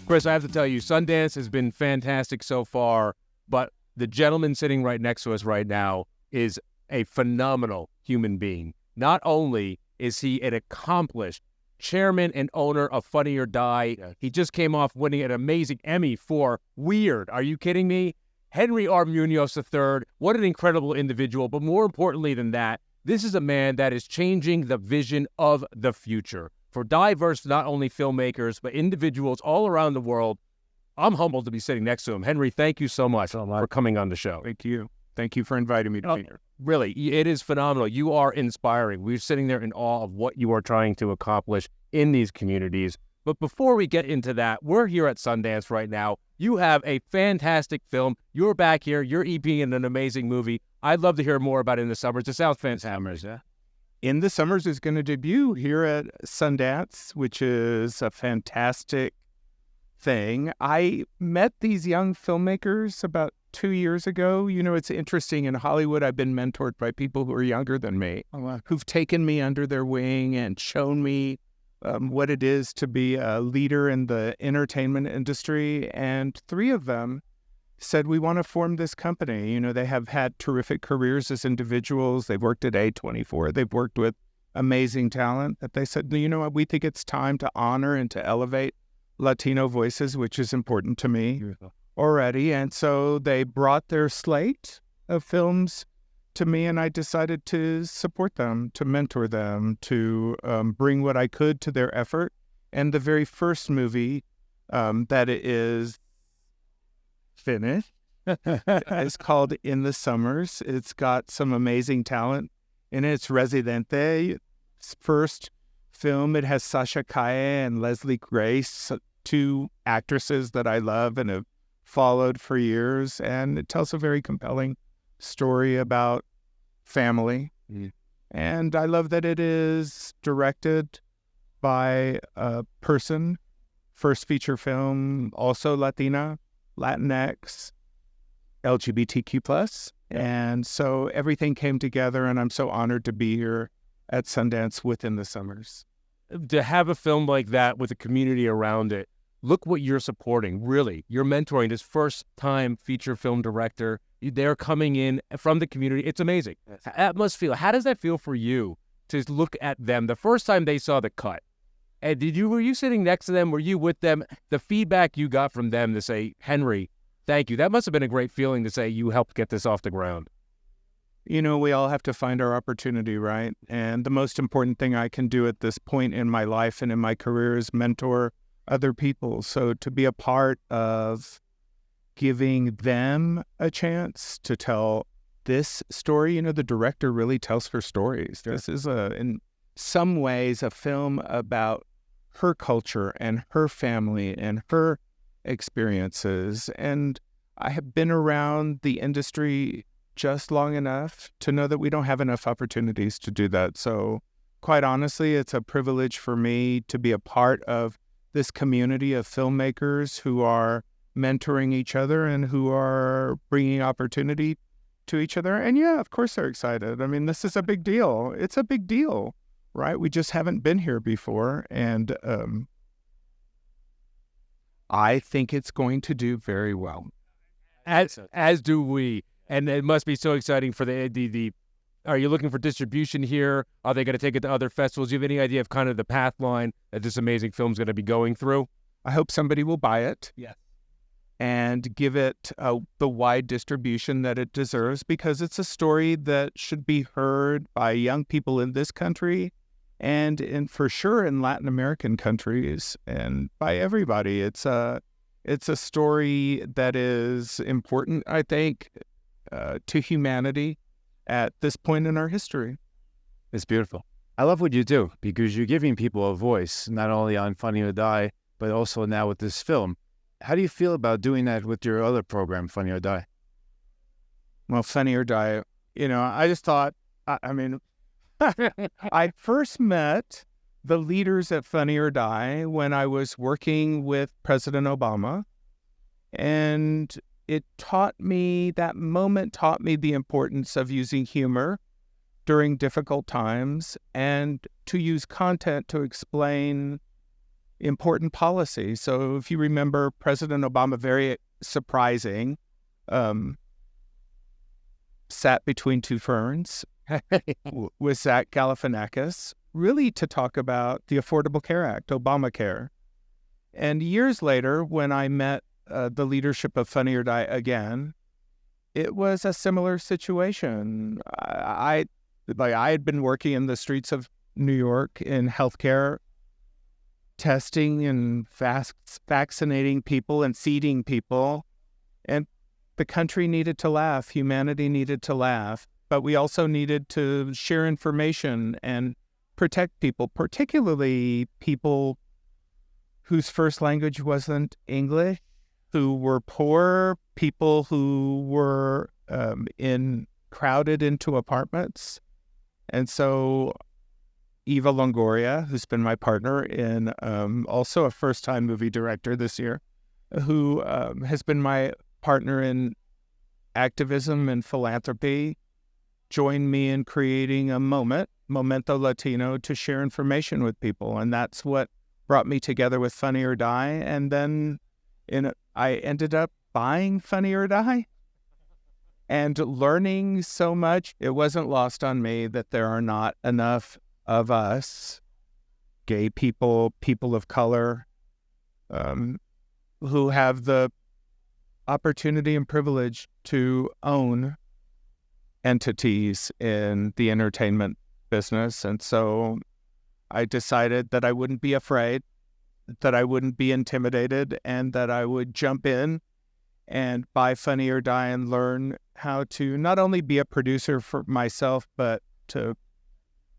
Chris, I have to tell you, Sundance has been fantastic so far, but the gentleman sitting right next to us right now is a phenomenal human being. Not only is he an accomplished chairman and owner of Funny or Die, he just came off winning an amazing Emmy for Weird. Are you kidding me? Henry R. Muñoz III, what an incredible individual. But more importantly than that, this is a man that is changing the vision of the future for diverse, not only filmmakers, but individuals all around the world. I'm humbled to be sitting next to him. Henry, thank you so much for coming on the show. Thank you. Thank you for inviting me to be here. Really, it is phenomenal. You are inspiring. We're sitting there in awe of what you are trying to accomplish in these communities. But before we get into that, we're here at Sundance right now. You have a fantastic film. You're back here. You're EPing in an amazing movie. I'd love to hear more about In the Summers. It sounds fantastic. In the Summers is going to debut here at Sundance, which is a fantastic thing. I met these young filmmakers about 2 years ago. You know, it's interesting. In Hollywood, I've been mentored by people who are younger than me, who've taken me under their wing and shown me what it is to be a leader in the entertainment industry. And 3 of them said, we want to form this company. You know, they have had terrific careers as individuals. They've worked at A24. They've worked with amazing talent. That they said, you know what, we think it's time to honor and to elevate Latino voices, which is important to me already. And so they brought their slate of films to me, and I decided to support them, to mentor them, to bring what I could to their effort. And the very first movie that is finished is called In the Summers. It's got some amazing talent in it. It's Residente. First film. It has Sasha Calle and Leslie Grace, 2 actresses that I love and have followed for years. And it tells a very compelling story about family. And I love that it is directed by a person, first feature film, also Latina, Latinx, LGBTQ+. And so everything came together, and I'm so honored to be here at Sundance within the Summers. To have a film like that with a community around it, look what you're supporting, really. You're mentoring this first-time feature film director. They're coming in from the community. It's amazing. That must feel, how does that feel for you to look at them the first time they saw the cut? And were you sitting next to them? Were you with them? The feedback you got from them to say, Henry, thank you. That must have been a great feeling to say you helped get this off the ground. You know, we all have to find our opportunity, right? And the most important thing I can do at this point in my life and in my career is mentor other people. So to be a part of giving them a chance to tell this story, you know, the director really tells her stories. This is in some ways a film about her culture and her family and her experiences. And I have been around the industry just long enough to know that we don't have enough opportunities to do that. So quite honestly, it's a privilege for me to be a part of this community of filmmakers who are mentoring each other and who are bringing opportunity to each other. And yeah, of course they're excited. I mean, this is a big deal. It's a big deal, right? We just haven't been here before. And I think it's going to do very well. As do we. And it must be so exciting for the are you looking for distribution here? Are they going to take it to other festivals? Do you have any idea of kind of the path line that this amazing film is going to be going through? I hope somebody will buy it. Yes. And give it the wide distribution that it deserves, because it's a story that should be heard by young people in this country and for sure in Latin American countries and by everybody. It's a story that is important, I think, to humanity at this point in our history. It's beautiful. I love what you do because you're giving people a voice, not only on Funny or Die, but also now with this film. How do you feel about doing that with your other program, Funny or Die? Well, Funny or Die, you know, I just thought, I mean, I first met the leaders at Funny or Die when I was working with President Obama, and that moment taught me the importance of using humor during difficult times and to use content to explain important policy. So if you remember, President Obama, very surprising, sat between two ferns with Zach Galifianakis, really to talk about the Affordable Care Act, Obamacare. And years later, when I met the leadership of Funny or Die again, it was a similar situation. I had been working in the streets of New York in healthcare, testing and vaccinating people and feeding people. And the country needed to laugh. Humanity needed to laugh. But we also needed to share information and protect people, particularly people whose first language wasn't English, who were poor, people who were crowded into apartments. And so Eva Longoria, who's been my partner in also a first-time movie director this year, who has been my partner in activism and philanthropy, joined me in creating a Momento Latino, to share information with people. And that's what brought me together with Funny or Die. And then I ended up buying Funny or Die and learning so much. It wasn't lost on me that there are not enough of us, gay people, people of color, who have the opportunity and privilege to own entities in the entertainment business. And so I decided that I wouldn't be afraid, that I wouldn't be intimidated, and that I would jump in and buy Funny or Die and learn how to not only be a producer for myself, but to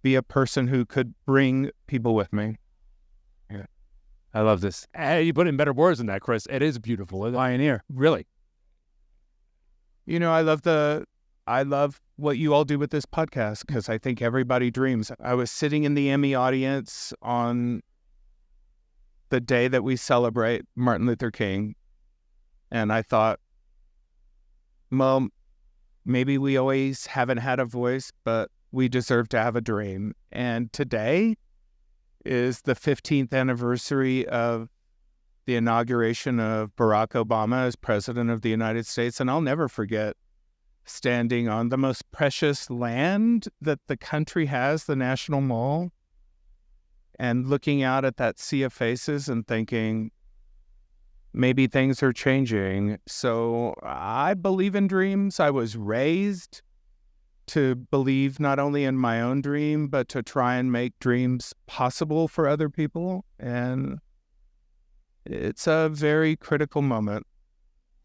be a person who could bring people with me. Yeah, I love this. You put in better words than that, Chris. It is beautiful. Pioneer. Really. You know, I love what you all do with this podcast, because I think everybody dreams. I was sitting in the Emmy audience on the day that we celebrate Martin Luther King, and I thought, well, maybe we always haven't had a voice, but we deserve to have a dream. And today is the 15th anniversary of the inauguration of Barack Obama as President of the United States, and I'll never forget standing on the most precious land that the country has, the National Mall, and looking out at that sea of faces and thinking, maybe things are changing. So I believe in dreams. I was raised to believe not only in my own dream, but to try and make dreams possible for other people. And it's a very critical moment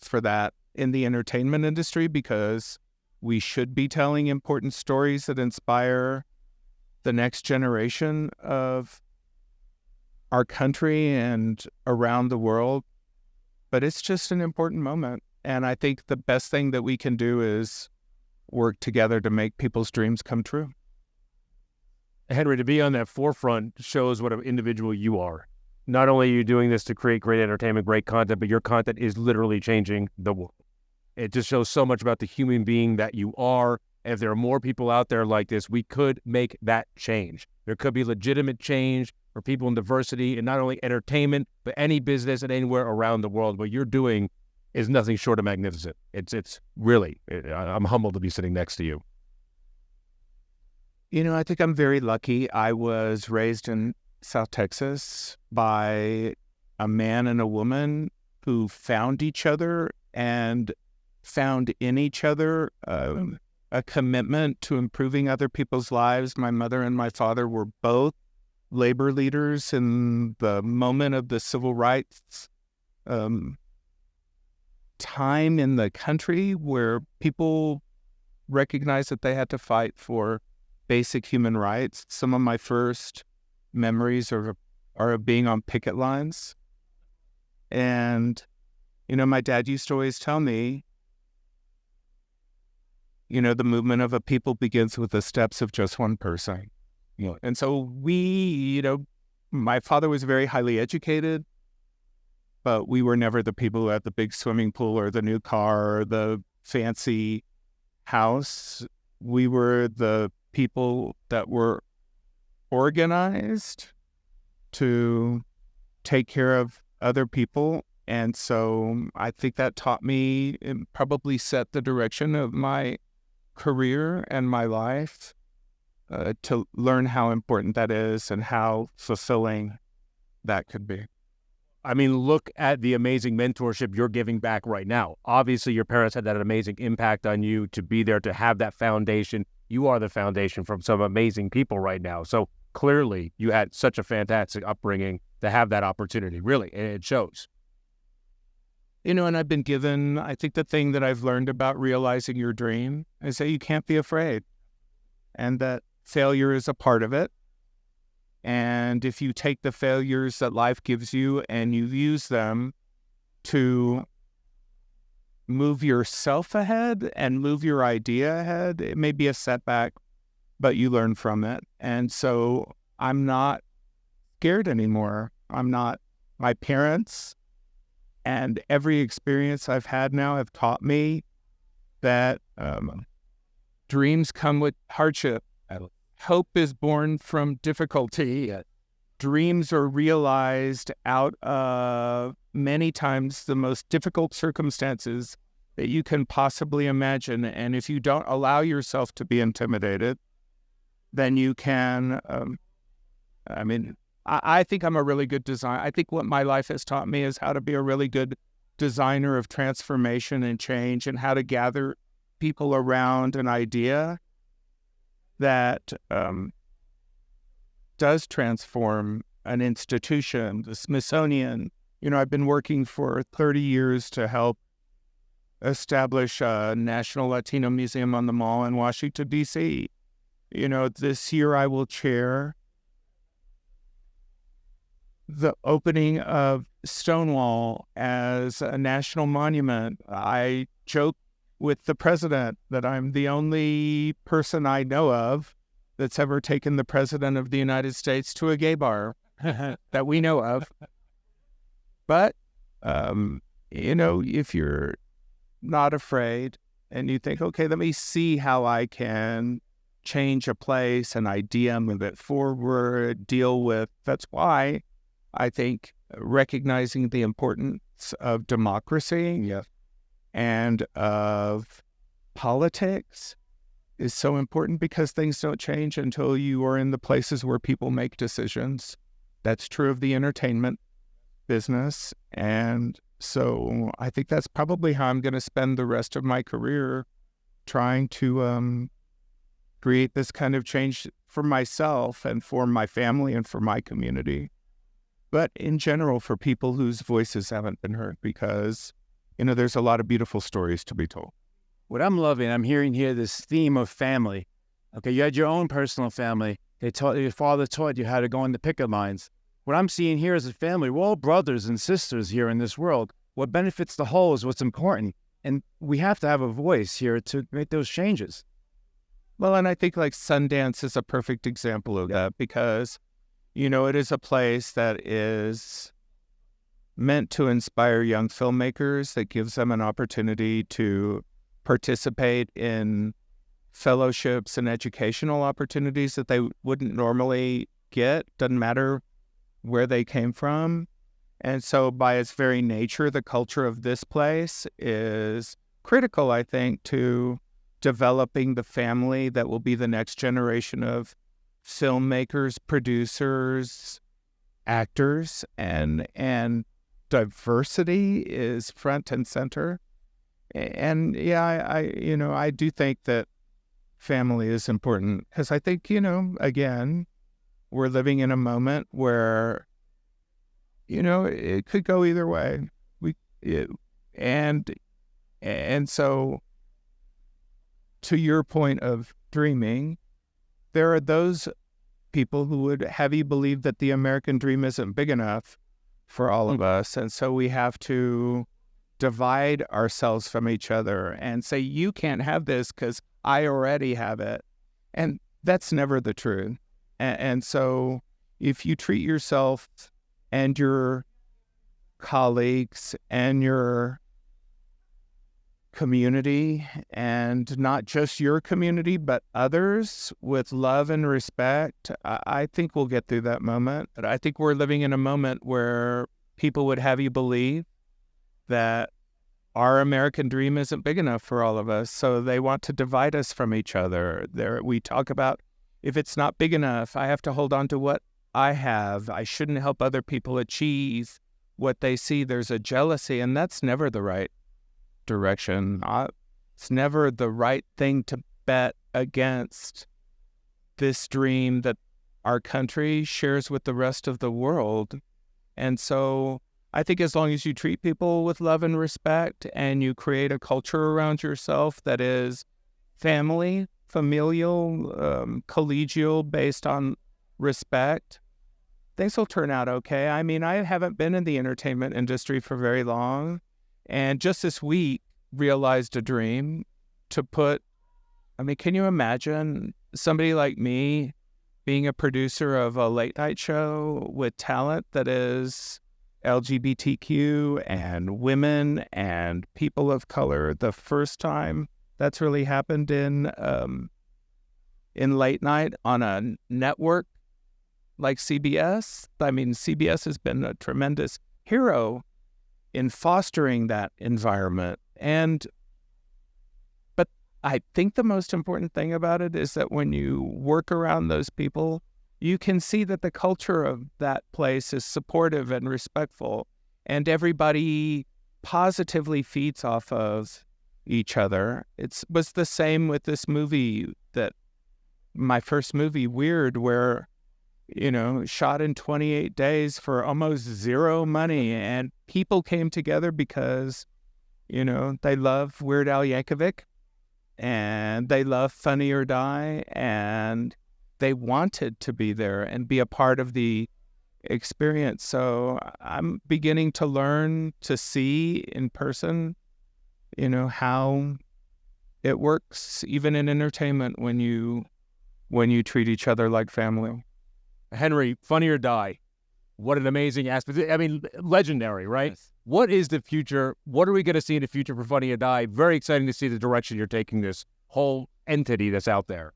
for that in the entertainment industry, because we should be telling important stories that inspire the next generation of our country and around the world. But it's just an important moment. And I think the best thing that we can do is work together to make people's dreams come true. Henry, to be on that forefront shows what an individual you are. Not only are you doing this to create great entertainment, great content, but your content is literally changing the world. It just shows so much about the human being that you are. And if there are more people out there like this, we could make that change. There could be legitimate change for people in diversity in not only entertainment, but any business and anywhere around the world. What you're doing is nothing short of magnificent. It's really, I'm humbled to be sitting next to you. You know, I think I'm very lucky. I was raised in South Texas by a man and a woman who found each other and found in each other a commitment to improving other people's lives. My mother and my father were both labor leaders in the moment of the civil rights time in the country, where people recognized that they had to fight for basic human rights. Some of my first memories are of being on picket lines. And, you know, my dad used to always tell me, you know, the movement of a people begins with the steps of just one person. Yeah. And so my father was very highly educated, but we were never the people who had the big swimming pool or the new car or the fancy house. We were the people that were organized to take care of other people. And so I think that taught me, and probably set the direction of my career and my life, to learn how important that is and how fulfilling that could be. I mean, look at the amazing mentorship you're giving back right now. Obviously, your parents had that amazing impact on you to be there, to have that foundation. You are the foundation from some amazing people right now. So clearly, you had such a fantastic upbringing to have that opportunity, really, and it shows. And I've been given, I think the thing that I've learned about realizing your dream is that you can't be afraid, and that failure is a part of it. And if you take the failures that life gives you and you use them to move yourself ahead and move your idea ahead, it may be a setback, but you learn from it. And so I'm not scared anymore. I'm not. My parents and every experience I've had now have taught me that dreams come with hardship. Hope is born from difficulty. Dreams are realized out of many times the most difficult circumstances that you can possibly imagine. And if you don't allow yourself to be intimidated, then you can, I think I'm a really good designer. I think what my life has taught me is how to be a really good designer of transformation and change, and how to gather people around an idea that does transform an institution. The Smithsonian, I've been working for 30 years to help establish a National Latino Museum on the Mall in Washington, D.C. This year I will chair the opening of Stonewall as a national monument. I joke with the president that I'm the only person I know of that's ever taken the president of the United States to a gay bar that we know of. But, if you're not afraid and you think, okay, let me see how I can change a place, an idea, move it forward, deal with, that's why I think recognizing the importance of democracy and of politics is so important, because things don't change until you are in the places where people make decisions. That's true of the entertainment business. And so I think that's probably how I'm going to spend the rest of my career, trying to create this kind of change for myself and for my family and for my community. But in general, for people whose voices haven't been heard, because, there's a lot of beautiful stories to be told. What I'm loving, I'm hearing here this theme of family. Okay, you had your own personal family. Your father taught you how to go in the picket lines. What I'm seeing here is a family. We're all brothers and sisters here in this world. What benefits the whole is what's important. And we have to have a voice here to make those changes. Well, and I think like Sundance is a perfect example of that, because, it is a place that is meant to inspire young filmmakers, that gives them an opportunity to participate in fellowships and educational opportunities that they wouldn't normally get. Doesn't matter where they came from. And so by its very nature, the culture of this place is critical, I think, to developing the family that will be the next generation of filmmakers, producers, actors, and diversity is front and center. And I do think that family is important, because I think, again, we're living in a moment where, it could go either way. And so, to your point of dreaming, there are those people who would have you believe that the American dream isn't big enough for all of us. And so we have to divide ourselves from each other and say, you can't have this because I already have it. And that's never the truth. And so if you treat yourself and your colleagues and your community, and not just your community, but others with love and respect, I think we'll get through that moment. But I think we're living in a moment where people would have you believe that our American dream isn't big enough for all of us, so they want to divide us from each other. We talk about, if it's not big enough, I have to hold on to what I have. I shouldn't help other people achieve what they see. There's a jealousy, and that's never the right direction. It's never the right thing to bet against this dream that our country shares with the rest of the world. And so I think as long as you treat people with love and respect, and you create a culture around yourself that is family, familial, collegial, based on respect, things will turn out okay. I mean, I haven't been in the entertainment industry for very long, and just this week realized a dream to put, I mean, can you imagine somebody like me being a producer of a late night show with talent that is LGBTQ and women and people of color? The first time that's really happened in late night on a network like CBS. I mean, CBS has been a tremendous hero in fostering that environment. But I think the most important thing about it is that when you work around those people, you can see that the culture of that place is supportive and respectful, and everybody positively feeds off of each other. It was the same with this movie, that my first movie, Weird, where, shot in 28 days for almost zero money, and people came together because, they love Weird Al Yankovic, and they love Funny or Die, and they wanted to be there and be a part of the experience. So I'm beginning to learn to see in person, how it works, even in entertainment, when you treat each other like family. Henry, Funny or Die, what an amazing aspect. I mean, legendary, right? Yes. What is the future? What are we going to see in the future for Funny or Die? Very exciting to see the direction you're taking this whole entity that's out there.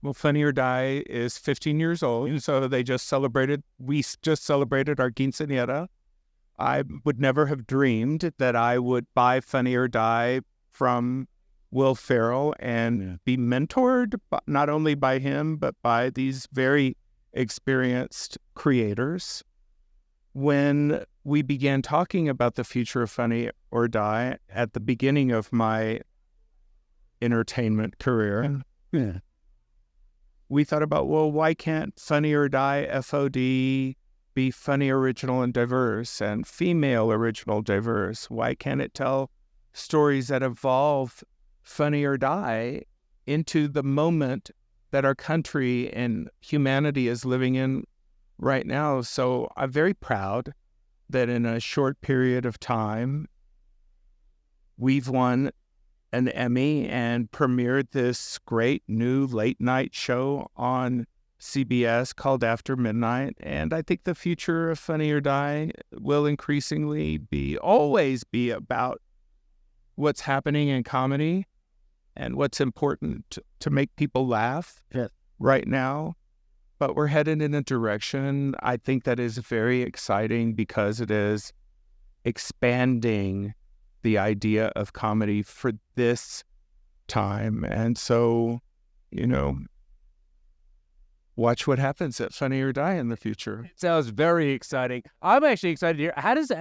Well, Funny or Die is 15 years old, so we just celebrated our quinceañera. I would never have dreamed that I would buy Funny or Die from Will Ferrell and be mentored not only by him, but by these very experienced creators. When we began talking about the future of Funny or Die at the beginning of my entertainment career, we thought about, well, why can't Funny or Die, FOD, be funny, original, and diverse, and female, original, diverse? Why can't it tell stories that evolve Funny or Die into the moment that our country and humanity is living in right now? So I'm very proud that in a short period of time, we've won an Emmy and premiered this great new late night show on CBS called After Midnight. And I think the future of Funny or Die will increasingly always be about what's happening in comedy and what's important to make people laugh right now. But we're headed in a direction, I think, that is very exciting because it is expanding the idea of comedy for this time. And so, watch what happens at Funny or Die in the future. It sounds very exciting. I'm actually excited to hear.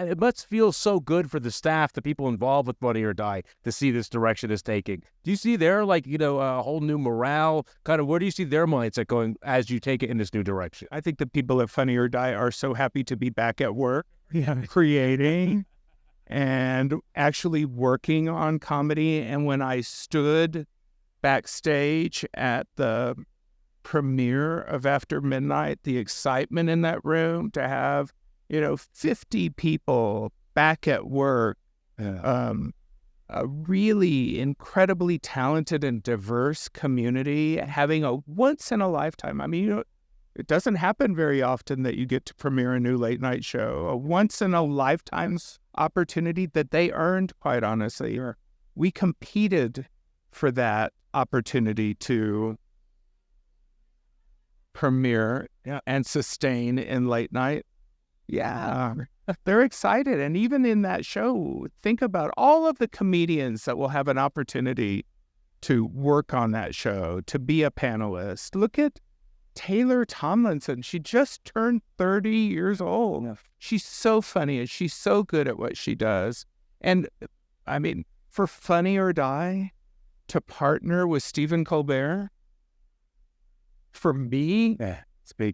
It must feel so good for the staff, the people involved with Funny or Die, to see this direction it's taking. Do you see their, a whole new morale? Kind of, where do you see their mindset going as you take it in this new direction? I think the people at Funny or Die are so happy to be back at work, creating and actually working on comedy. And when I stood backstage at the premiere of After Midnight, the excitement in that room to have, 50 people back at work, a really incredibly talented and diverse community, having a once-in-a-lifetime. I mean, it doesn't happen very often that you get to premiere a new late-night show. A once-in-a-lifetime opportunity that they earned, quite honestly. we competed for that opportunity to premiere and sustain in late night. Yeah, they're excited. And even in that show, think about all of the comedians that will have an opportunity to work on that show, to be a panelist. Look at Taylor Tomlinson. She just turned 30 years old. Yeah. She's so funny and she's so good at what she does. And I mean, for Funny or Die, to partner with Stephen Colbert, for me,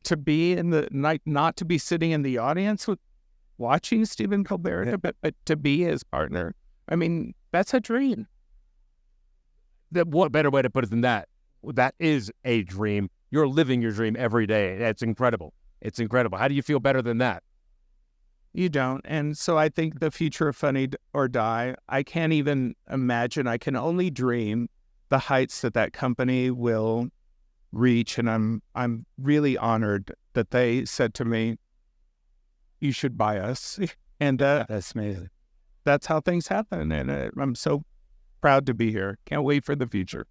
to be in the night, not to be sitting in the audience with watching Stephen Colbert, but to be his partner. I mean, that's a dream. What better way to put it than that? That is a dream. You're living your dream every day. It's incredible. It's incredible. How do you feel better than that? You don't. And so I think the future of Funny or Die, I can't even imagine. I can only dream the heights that company will reach. And I'm really honored that they said to me, you should buy us. And that's amazing. That's how things happen. And I'm so proud to be here. Can't wait for the future.